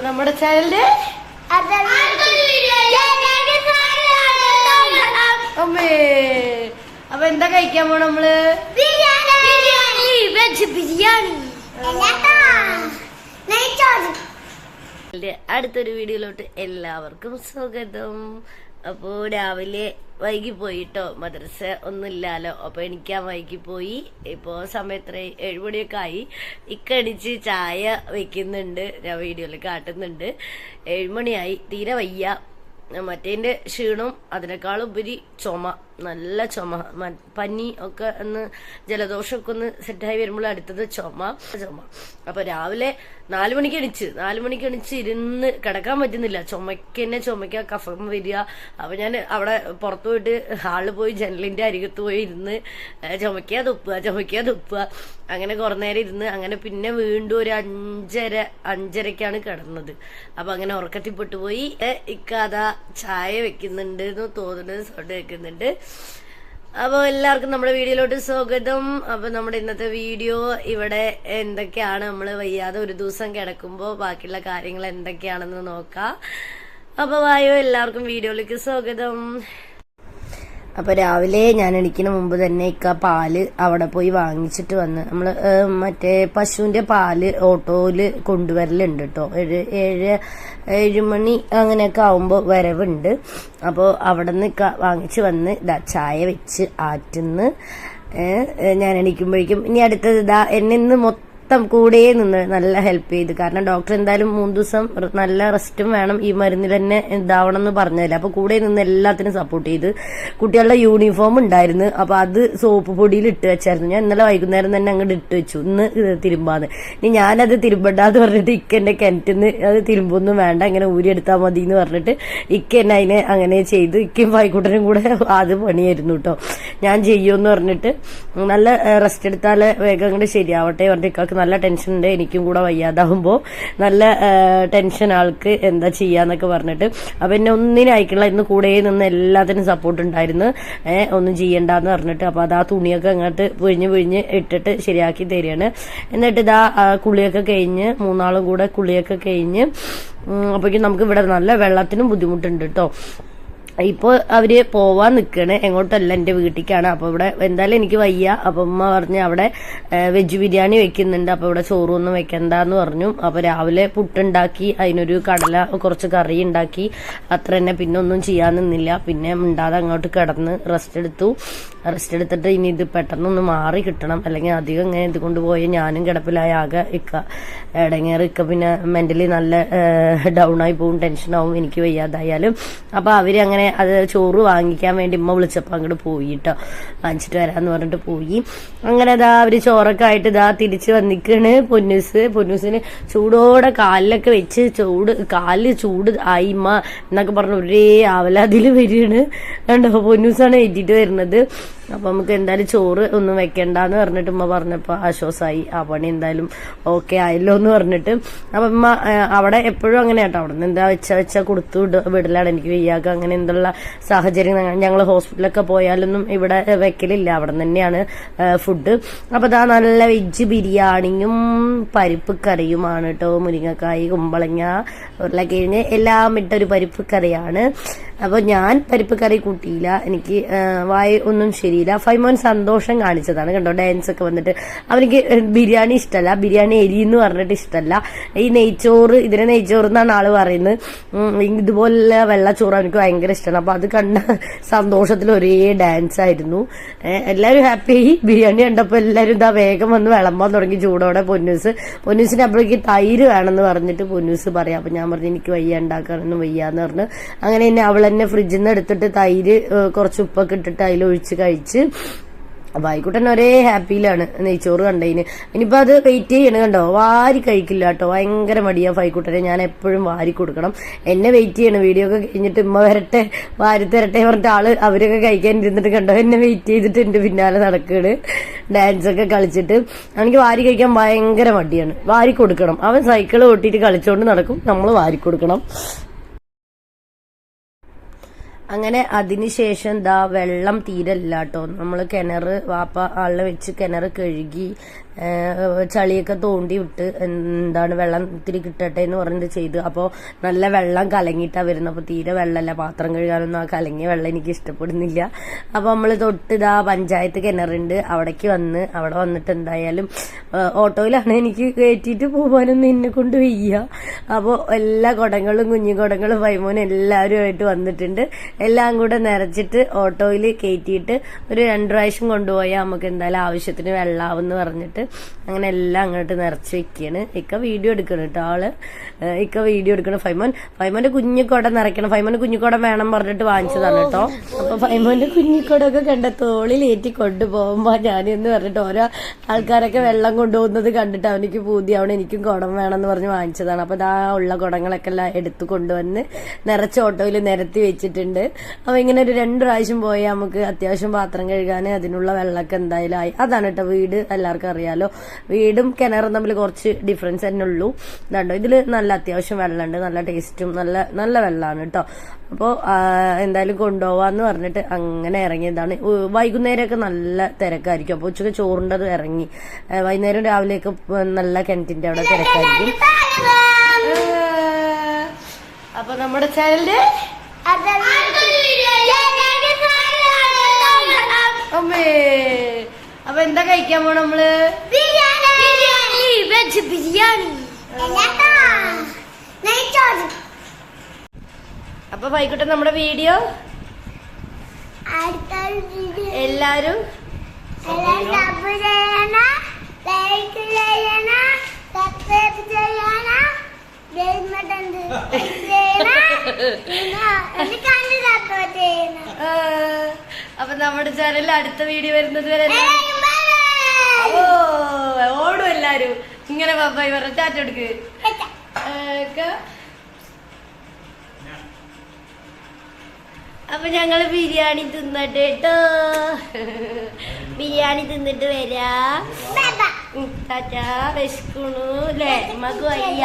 നമ്മുടെ ചാനലിന്റെ അമ്മേ അപ്പൊ എന്താ കഴിക്കാൻ പോണ നമ്മള്? വെജ് ബിരിയാണി. അടുത്തൊരു വീഡിയോയിലോട്ട് എല്ലാവർക്കും സ്വാഗതം. അപ്പോ രാവിലെ വൈകി പോയിട്ടോ, മദ്രസ ഒന്നുമില്ലാലോ, അപ്പൊ എണിക്കാൻ വൈകി പോയി. ഇപ്പോ സമയം എത്ര 7 മണിയൊക്കെ ആയി. ഇക്കടിച്ച് ചായ വെക്കുന്നുണ്ട്, ഞാൻ വീഡിയോയിൽ കാട്ടുന്നുണ്ട്. 7 മണിയായി, തീരെ വയ്യ. മറ്റേന്റെ ക്ഷീണവും അതിനേക്കാളും ഉപരി ചുമ, നല്ല ചുമ, പനി ഒക്കെ ഒന്ന് ജലദോഷമൊക്കെ ഒന്ന് സെറ്റായി വരുമ്പോൾ അടുത്തത് ചുമ. അപ്പൊ രാവിലെ 4 മണിക്ക് എണിച്ച് ഇരുന്ന് കിടക്കാൻ പറ്റുന്നില്ല. ചുമയ്ക്ക കഫം വരിക. അപ്പൊ ഞാൻ അവിടെ പുറത്തു പോയിട്ട് ഹാളിൽ പോയി ജനലിന്റെ അരികത്ത് പോയി ഇരുന്ന് ചുമയ്ക്കാതെ തുപ്പുക. അങ്ങനെ കുറെ നേരം ഇരുന്ന് അങ്ങനെ പിന്നെ വീണ്ടും ഒരു 5:30ക്കാണ് കിടന്നത്. അപ്പൊ അങ്ങനെ ഉറക്കത്തിൽപ്പെട്ടു പോയി. ഇക്കാതാ ചായ വെക്കുന്നുണ്ട് എന്ന് തോന്നുന്നത്, സോട്ട് വെക്കുന്നുണ്ട്. അപ്പോൾ എല്ലാവർക്കും നമ്മുടെ വീഡിയോയിലോട്ട് സ്വാഗതം. അപ്പൊ നമ്മുടെ ഇന്നത്തെ വീഡിയോ ഇവിടെ എന്തൊക്കെയാണ്, നമ്മൾ വയ്യാതെ ഒരു ദിവസം കിടക്കുമ്പോൾ ബാക്കിയുള്ള കാര്യങ്ങൾ എന്തൊക്കെയാണെന്ന് നോക്കാം. അപ്പൊ വായോ, എല്ലാവർക്കും വീഡിയോയിലേക്ക് സ്വാഗതം. അപ്പൊ രാവിലെ ഞാൻ എണിക്കുന്ന മുമ്പ് തന്നെ ഇക്ക പാല് അവിടെ പോയി വാങ്ങിച്ചിട്ട് വന്ന്, നമ്മള് മറ്റേ പശുവിന്റെ പാല് ഓട്ടോയില് കൊണ്ടുവരലുണ്ട് കേട്ടോ. 7 മണി അങ്ങനെയൊക്കെ ആവുമ്പോ വരവുണ്ട്. അപ്പോ അവിടെ നിന്ന് വാങ്ങിച്ചു വന്ന് ചായ വെച്ച് ആറ്റുന്ന് ഞാൻ എണീക്കുമ്പോഴേക്കും ഇനി അടുത്തത് എന്നെ ഇന്ന് മൊത്തം കൂടെ നിന്ന് നല്ല ഹെൽപ്പ് ചെയ്ത്. കാരണം ഡോക്ടർ എന്തായാലും 3 ദിവസം നല്ല റെസ്റ്റും വേണം, ഈ മരുന്നിൽ തന്നെ ഇതാവണം എന്ന് പറഞ്ഞതല്ലേ. അപ്പൊ കൂടെ നിന്ന് എല്ലാത്തിനും സപ്പോർട്ട് ചെയ്ത്. കുട്ടികളുടെ യൂണിഫോം ഉണ്ടായിരുന്നു, അപ്പൊ അത് സോപ്പ് പൊടിയിൽ ഇട്ട് വെച്ചായിരുന്നു. ഞാൻ ഇന്നലെ വൈകുന്നേരം തന്നെ അങ്ങോട്ട് ഇട്ട് വെച്ചു, ഇന്ന് തിരുമ്പാന്ന്. ഇനി ഞാനത് തിരുമ്പണ്ടാന്ന് പറഞ്ഞിട്ട് ഇക്ക എന്നെ കിണറ്റിന്ന് അത് തിരുമ്പൊന്നും വേണ്ട, ഇങ്ങനെ ഊരിയെടുത്താൽ മതി എന്ന് പറഞ്ഞിട്ട് ഇക്ക എന്നെ അതിനെ അങ്ങനെ ചെയ്തു. ഇക്കയും വായിക്കൂട്ടനും കൂടെ അത് പണിയായിരുന്നു കേട്ടോ. ഞാൻ ചെയ്യുമെന്ന് പറഞ്ഞിട്ട് നല്ല റെസ്റ്റ് എടുത്താൽ വേഗം അങ്ങോട്ട് ശരിയാവട്ടെ പറഞ്ഞിട്ട് ഇക്കാക്ക് നല്ല ടെൻഷൻ ഉണ്ട്. എനിക്കും കൂടെ വയ്യാതാവുമ്പോ നല്ല ടെൻഷൻ ആൾക്ക്, എന്താ ചെയ്യാന്നൊക്കെ പറഞ്ഞിട്ട്. അപ്പൊ എന്നെ ഒന്നിനും അയക്കണില്ല, ഇന്ന് കൂടെ നിന്ന് എല്ലാത്തിനും സപ്പോർട്ട് ഉണ്ടായിരുന്നു. ഒന്നും ചെയ്യണ്ടെന്ന് പറഞ്ഞിട്ട്. അപ്പൊ അതാ തുണിയൊക്കെ അങ്ങോട്ട് പിഴിഞ്ഞ് ഇട്ടിട്ട് ശരിയാക്കി തരികയാണ്. എന്നിട്ട് ഇതാ കുളിയൊക്കെ കഴിഞ്ഞ്, 3 കൂടെ കുളിയൊക്കെ കഴിഞ്ഞ് അപ്പോഴേക്കും നമുക്ക് ഇവിടെ നല്ല വെള്ളത്തിനും ബുദ്ധിമുട്ടുണ്ട് കേട്ടോ. ഇപ്പൊ അവര് പോവാൻ നിക്കണേ, എങ്ങോട്ടല്ല, എന്റെ വീട്ടിലേക്കാണ്. അപ്പൊ ഇവിടെ എന്തായാലും എനിക്ക് വയ്യ. അപ്പൊ ഉമ്മ പറഞ്ഞ് അവിടെ വെജ് ബിരിയാണി വെക്കുന്നുണ്ട്, അപ്പൊ ഇവിടെ ചോറൊന്നും വെക്കണ്ടെന്ന് പറഞ്ഞു. അപ്പൊ രാവിലെ പുട്ടുണ്ടാക്കി, അതിനൊരു കടല കുറച്ച് കറി ഉണ്ടാക്കി, അത്ര തന്നെ. പിന്നെ ഒന്നും ചെയ്യാൻ നിന്നില്ല. പിന്നെ മിണ്ടാതെ അങ്ങോട്ട് കിടന്ന് റെസ്റ്റ് എടുത്തിട്ട് ഇനി ഇത് പെട്ടെന്നൊന്ന് മാറി കിട്ടണം, അല്ലെങ്കിൽ അധികം ഇങ്ങനെ ഇത് കൊണ്ടുപോയി ഞാനും കിടപ്പിലായി ആകെ ഇടങ്ങേറ്. പിന്നെ മെന്റലി നല്ല ഡൗൺ ആയി പോകും, ടെൻഷനാവും എനിക്ക് വയ്യാതായാലും. അപ്പൊ അവര് അങ്ങനെ അത് ചോറ് വാങ്ങിക്കാൻ വേണ്ടി ഉമ്മ വിളിച്ചപ്പോ അങ്ങോട്ട് പോയി കേട്ടോ, വാങ്ങിച്ചിട്ട് വരാന്ന് പറഞ്ഞിട്ട് പോയി. അങ്ങനെ അവര് ചോറൊക്കെ ആയിട്ട് തിരിച്ച് വന്നിക്കാണ്. പൊന്നൂസിന് ചൂടോടെ കാലിലൊക്കെ വെച്ച് കാലില് ചൂട് ആയിമ്മ എന്നൊക്കെ പറഞ്ഞ് ഒരേ ആവലാതില് വരികയാണ്. കണ്ടോ, പൊന്നൂസാണ് എത്തിയിട്ട് വരുന്നത്. അപ്പൊ നമുക്ക് എന്തായാലും ചോറ് ഒന്നും വെക്കണ്ടെന്ന് പറഞ്ഞിട്ട് ഉമ്മ പറഞ്ഞപ്പോ ആശ്വാസമായി. ആ പണി എന്തായാലും ഓക്കെ ആയല്ലോ എന്ന് പറഞ്ഞിട്ട്. അപ്പൊ ഉമ്മ അവിടെ എപ്പോഴും അങ്ങനെ കേട്ടോ, അവിടെ നിന്ന് എന്താ വെച്ചാ കൊടുത്തു വിടലാണ്. എനിക്ക് വയ്യാക അങ്ങനെ എന്തുള്ള സാഹചര്യം. ഞങ്ങൾ ഹോസ്പിറ്റലൊക്കെ പോയാലൊന്നും ഇവിടെ വെക്കലില്ല, അവിടെ തന്നെയാണ് ഫുഡ്. അപ്പൊ നല്ല വെജ് ബിരിയാണിയും പരിപ്പ് കറിയുമാണ് കേട്ടോ. മുരിങ്ങക്കായ്, കുമ്പളങ്ങ, ഉരുളക്കിഴങ്ങ് എല്ലാം ഇട്ടൊരു പരിപ്പ് കറിയാണ്. അപ്പൊ ഞാൻ പരിപ്പ് കറി കൂട്ടിയില്ല, എനിക്ക് വായ ഒന്നും ശരിയില്ല. ഫൈമോൻ സന്തോഷം കാണിച്ചതാണ് കണ്ടോ, ഡാൻസ് ഒക്കെ വന്നിട്ട്. അവനിക്ക് ബിരിയാണി ഇഷ്ടമല്ല, ബിരിയാണി എരിയെന്ന് പറഞ്ഞിട്ട് ഇഷ്ടമല്ല. ഈ നെയ്ച്ചോറ്, ഇതിനെ നെയ്ച്ചോറ് എന്നാണ് ആള് പറയുന്നത്. ഇതുപോലെ വെള്ളച്ചോറ് അവനക്ക് ഭയങ്കര ഇഷ്ടമാണ്. അപ്പൊ അത് കണ്ട സന്തോഷത്തിൽ ഒരേ ഡാൻസ് ആയിരുന്നു. എല്ലാവരും ഹാപ്പിയായി. ബിരിയാണി കണ്ടപ്പോ എല്ലാവരും വേഗം വന്ന് വിളമ്പാൻ തുടങ്ങി ചൂടോടെ. പൊന്നൂസിന് അപ്പോഴേക്ക് തൈര് വേണമെന്ന് പറഞ്ഞിട്ട് പൊന്നൂസ് പറയാം. അപ്പൊ ഞാൻ പറഞ്ഞു എനിക്ക് വയ്യ, ഉണ്ടാക്കാനൊന്നും വയ്യാന്ന് പറഞ്ഞു. അങ്ങനെ തന്നെ അവൾ തന്നെ ഫ്രിഡ്ജിൽ നിന്ന് എടുത്തിട്ട് തൈര് കുറച്ച് ഉപ്പൊക്കെ ഇട്ടിട്ട് അതിലൊഴിച്ച് കഴിച്ച്. വായിക്കുട്ടൻ ഒരേ ഹാപ്പിയിലാണ് നെയ്ച്ചോറ് കണ്ടതിന്. ഇനിയിപ്പോ അത് വെയിറ്റ് ചെയ്യണം കണ്ടോ, വാരി കഴിക്കില്ല കേട്ടോ, ഭയങ്കര മടിയാ ഫൈക്കുട്ടനെ. ഞാൻ എപ്പോഴും വാരി കൊടുക്കണം. എന്നെ വെയിറ്റ് ചെയ്യണം, വീഡിയോ ഒക്കെ കഴിഞ്ഞിട്ട് ഉമ്മ വരട്ടെ വാരി തരട്ടെ പറഞ്ഞിട്ട് അവരൊക്കെ കഴിക്കാൻ ഇരുന്നിട്ട് കണ്ടോ എന്നെ വെയിറ്റ് ചെയ്തിട്ട് എന്റെ പിന്നാലെ നടക്കുകയാണ്, ഡാൻസ് ഒക്കെ കളിച്ചിട്ട്. എനിക്ക് വാരി കഴിക്കാൻ ഭയങ്കര മടിയാണ്. വാരി കൊടുക്കണം. അവൻ സൈക്കിൾ ഓട്ടിയിട്ട് കളിച്ചോണ്ട് നടക്കും, നമ്മൾ വാരി കൊടുക്കണം. അങ്ങനെ അതിനുശേഷം വെള്ളം തീരല്ല കേട്ടോ. നമ്മൾ കിണറ് വാപ്പ ആളിനെ വെച്ച് കിണറ് കഴുകി ചളിയൊക്കെ തോണ്ടി വിട്ട് എന്താണ് വെള്ളം ഇത്തിരി കിട്ടട്ടെ എന്ന് പറഞ്ഞിട്ട് ചെയ്തു. അപ്പോൾ നല്ല വെള്ളം കലങ്ങിയിട്ടാണ് വരുന്നത്. അപ്പോൾ തീരെ വെള്ളമല്ല, പാത്രം കഴുകാനൊന്നും ആ കലങ്ങിയ വെള്ളം എനിക്ക് ഇഷ്ടപ്പെടുന്നില്ല. അപ്പോൾ നമ്മൾ തൊട്ടിതാ പഞ്ചായത്ത് കിണറുണ്ട്, അവിടേക്ക് അവിടെ വന്നിട്ട് എന്തായാലും ഓട്ടോയിലാണ് എനിക്ക് കയറ്റിയിട്ട് പോകാനൊന്നും എന്നെ കൊണ്ട് വയ്യ. അപ്പോൾ എല്ലാ കുടങ്ങളും കുഞ്ഞു കുടങ്ങളും ഫൈമോനും എല്ലാവരുമായിട്ട് വന്നിട്ടുണ്ട്. എല്ലാം കൂടെ നിറച്ചിട്ട് ഓട്ടോയിൽ കയറ്റിയിട്ട് ഒരു 2 പ്രാവശ്യം കൊണ്ടുപോയാൽ നമുക്ക് എന്തായാലും ആവശ്യത്തിന് വെള്ളാവെന്ന് പറഞ്ഞിട്ട് അങ്ങനെ എല്ലാം അങ്ങോട്ട് നിറച്ച് വെക്കുകയാണ്. ഇക്ക വീഡിയോ എടുക്കണം കേട്ടോ, ഇക്ക വീഡിയോ എടുക്കണം. ഫൈമോന്റെ കുഞ്ഞിക്കോട നിറയ്ക്കണം. ഫൈമോന്റെ കുഞ്ഞിക്കോട വേണം പറഞ്ഞിട്ട് വാങ്ങിച്ചതാണ് കേട്ടോ. അപ്പൊ ഫൈമോന്റെ കുഞ്ഞിക്കോടൊക്കെ കണ്ട തോളിലേറ്റി കൊണ്ടുപോകുമ്പോ ഞാനെന്ന് പറഞ്ഞിട്ട് ഓരോ ആൾക്കാരൊക്കെ വെള്ളം കൊണ്ടുപോകുന്നത് കണ്ടിട്ട് അവനിക്ക് പൂതിയാവണം, എനിക്കും കുടം വേണമെന്ന് പറഞ്ഞ് വാങ്ങിച്ചതാണ്. അപ്പൊ ഇതാ ഉള്ള കുടങ്ങളൊക്കെ എല്ലാം എടുത്തു കൊണ്ടുവന്ന് നിറച്ച് ഓട്ടോയിൽ നിരത്തി വെച്ചിട്ടുണ്ട്. അപ്പൊ ഇങ്ങനെ ഒരു 2 പ്രാവശ്യം പോയാൽ നമുക്ക് അത്യാവശ്യം പാത്രം കഴുകാൻ അതിനുള്ള വെള്ളമൊക്കെ എന്തായാലും ആയി. അതാണ് കേട്ടോ വീട്, എല്ലാവർക്കും അറിയാലോ. വീടും കിണറും തമ്മിൽ കുറച്ച് ഡിഫറൻസ് തന്നെ ഉള്ളൂ. ഇതുണ്ടോ, ഇതിൽ നല്ല അത്യാവശ്യം വെള്ളമുണ്ട്, നല്ല ടേസ്റ്റും നല്ല വെള്ളമാണ് കേട്ടോ. അപ്പോൾ എന്തായാലും കൊണ്ടുപോവാന്ന് പറഞ്ഞിട്ട് അങ്ങനെ ഇറങ്ങിയതാണ്. വൈകുന്നേരമൊക്കെ നല്ല തിരക്കായിരിക്കും. അപ്പോൾ ഉച്ചക്ക് ചോറിൻ്റെത് ഇറങ്ങി, വൈകുന്നേരം രാവിലെയൊക്കെ നല്ല കിണറ്റിന്റെ അവിടെ തിരക്കായിരിക്കും. അപ്പൊ നമ്മുടെ ചാനലില് അമ്മേ അപ്പൊ എന്താ കഴിക്കാൻ പോണ നമ്മള്? വെജ് ബിരിയാണി. അപ്പൊ വൈകിട്ട് നമ്മുടെ വീഡിയോ എല്ലാരും അപ്പൊ നമ്മുടെ ചാനലിൽ അടുത്ത വീഡിയോ വരുന്നത് വരെ ഓടും എല്ലാരും ഇങ്ങനെ ബൈ പറ, ചാറ്റ എടുക്ക്. അപ്പൊ ഞങ്ങള് ബിരിയാണി തിന്നിട്ട് കേട്ടോ, ബിരിയാണി തിന്നിട്ട് വരാ. ചാച്ചാ വിശക്കണു അല്ലേ, മകു വയ്യ.